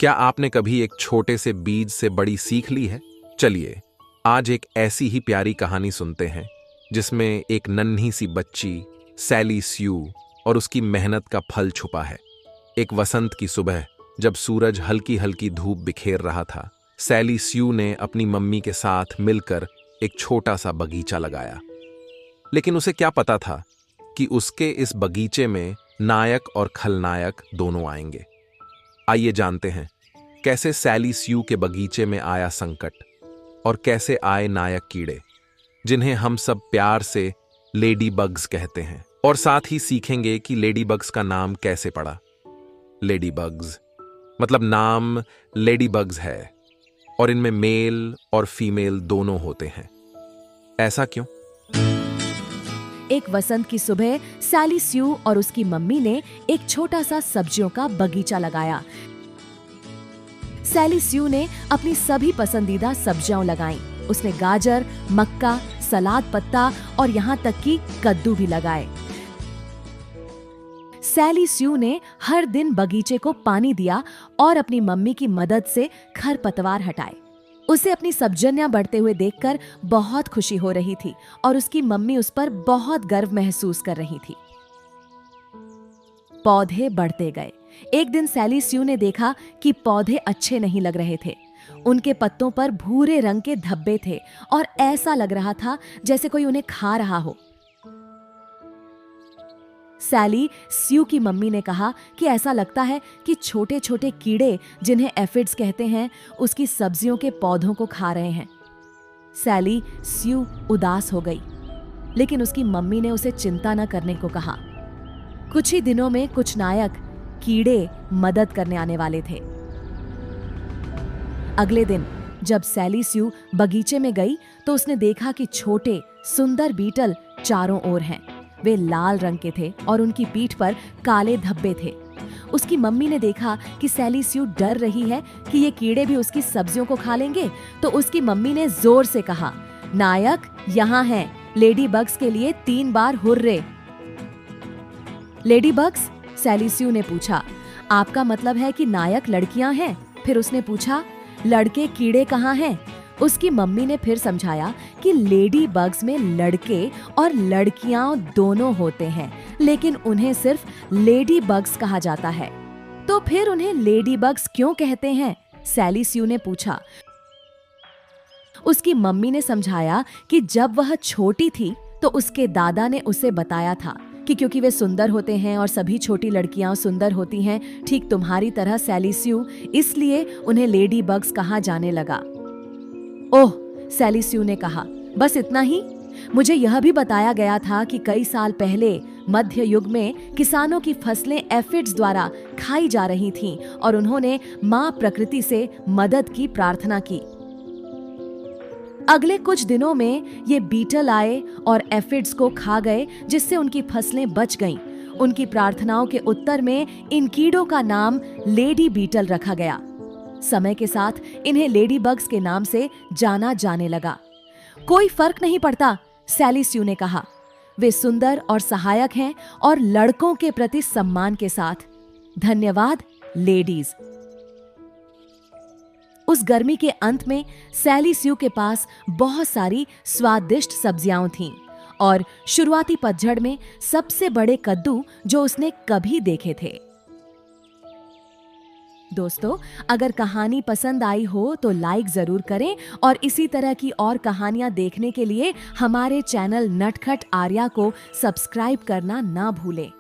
क्या आपने कभी एक छोटे से बीज से बड़ी सीख ली है? चलिए, आज एक ऐसी ही प्यारी कहानी सुनते हैं जिसमें एक नन्ही सी बच्ची सैली स्यू और उसकी मेहनत का फल छुपा है। एक वसंत की सुबह जब सूरज हल्की हल्की धूप बिखेर रहा था, सैली स्यू ने अपनी मम्मी के साथ मिलकर एक छोटा सा बगीचा लगाया। लेकिन उसे क्या पता था कि उसके इस बगीचे में नायक और खलनायक दोनों आएंगे। आइए जानते हैं कैसे सैली स्यू के बगीचे में आया संकट और कैसे आए नायक कीड़े, जिन्हें हम सब प्यार से लेडी बग्स कहते हैं। और साथ ही सीखेंगे कि लेडी बग्स का नाम कैसे पड़ा। लेडी बग्स मतलब नाम लेडी बग्स है और इनमें मेल और फीमेल दोनों होते हैं। ऐसा क्यों? एक वसंत की सुबह सैली स्यू और उसकी मम्मी ने एक छोटा सा सब्जियों का बगीचा लगाया। सैली स्यू ने अपनी सभी पसंदीदा सब्जियां लगाईं। उसने गाजर, मक्का, सलाद पत्ता और यहाँ तक कि कद्दू भी लगाए। सैली स्यू ने हर दिन बगीचे को पानी दिया और अपनी मम्मी की मदद से खरपतवार हटाए। उसे अपनी सब्जियां बढ़ते हुए देखकर बहुत खुशी हो रही थी और उसकी मम्मी उस पर बहुत गर्व महसूस कर रही थी। पौधे बढ़ते गए। एक दिन सैली स्यू ने देखा कि पौधे अच्छे नहीं लग रहे थे। उनके पत्तों पर भूरे रंग के धब्बे थे और ऐसा लग रहा था जैसे कोई उन्हें खा रहा हो। सैली स्यू की मम्मी ने कहा कि ऐसा लगता है कि छोटे छोटे कीड़े, जिन्हें एफिड्स कहते हैं, उसकी सब्जियों के पौधों को खा रहे हैं। सैली स्यू उदास हो गई, लेकिन उसकी मम्मी ने उसे चिंता न करने को कहा। कुछ ही दिनों में कुछ नायक कीड़े मदद करने आने वाले थे। अगले दिन जब सैली स्यू बगीचे में गई तो उसने देखा कि छोटे सुंदर बीटल चारों ओर हैं। वे लाल रंग के थे और उनकी पीठ पर काले धब्बे थे। उसकी मम्मी ने देखा कि सैली स्यू डर रही है कि ये कीड़े भी उसकी सब्जियों को खा लेंगे, तो उसकी मम्मी ने जोर से कहा, नायक यहाँ हैं, लेडी बग्स के लिए 3 बार hurray. Lady bugs? Sally Sue ने पूछा। आपका मतलब है कि नायक लड़कियां हैं? फिर उसने पूछा, लड़के कीड़े कहाँ हैं? उसकी मम्मी ने फिर समझाया कि लेडी बग्स में लड़के और लड़कियां दोनों होते हैं, लेकिन उन्हें सिर्फ लेडी बग्स कहा जाता है। तो फिर उन्हें लेडी बग्स क्यों कहते हैं? सैली स्यू ने पूछा। उसकी मम्मी ने समझाया कि जब वह छोटी थी तो उसके दादा ने उसे बताया था कि क्योंकि वे सुंदर होते हैं और सभी छोटी लड़कियां सुंदर होती हैं, ठीक तुम्हारी तरह सैली स्यू, इसलिए उन्हें लेडी बग्स कहा जाने लगा। ओह, सैली स्यू ने कहा, बस इतना ही? मुझे यह भी बताया गया था कि कई साल पहले मध्य युग में किसानों की फसलें एफिड्स द्वारा खाई जा रही थीं और उन्होंने मां प्रकृति से मदद की प्रार्थना की। अगले कुछ दिनों में ये बीटल आए और एफिड्स को खा गए, जिससे उनकी फसलें बच गईं। उनकी प्रार्थनाओं के उत्तर में इन कीड़ों का नाम लेडी बीटल रखा गया। समय के साथ इन्हें लेडी बग्स के नाम से जाना जाने लगा। कोई फर्क नहीं पड़ता, सैली स्यू ने कहा। वे सुंदर और सहायक हैं और लड़कों के प्रति सम्मान के साथ। धन्यवाद लेडीज। उस गर्मी के अंत में सैली स्यू के पास बहुत सारी स्वादिष्ट सब्जियां थीं और शुरुआती पतझड़ में सबसे बड़े कद्दू जो उसने कभी देखे थे। दोस्तों, अगर कहानी पसंद आई हो तो लाइक जरूर करें और इसी तरह की और कहानियां देखने के लिए हमारे चैनल नटखट आर्या को सब्सक्राइब करना ना भूलें।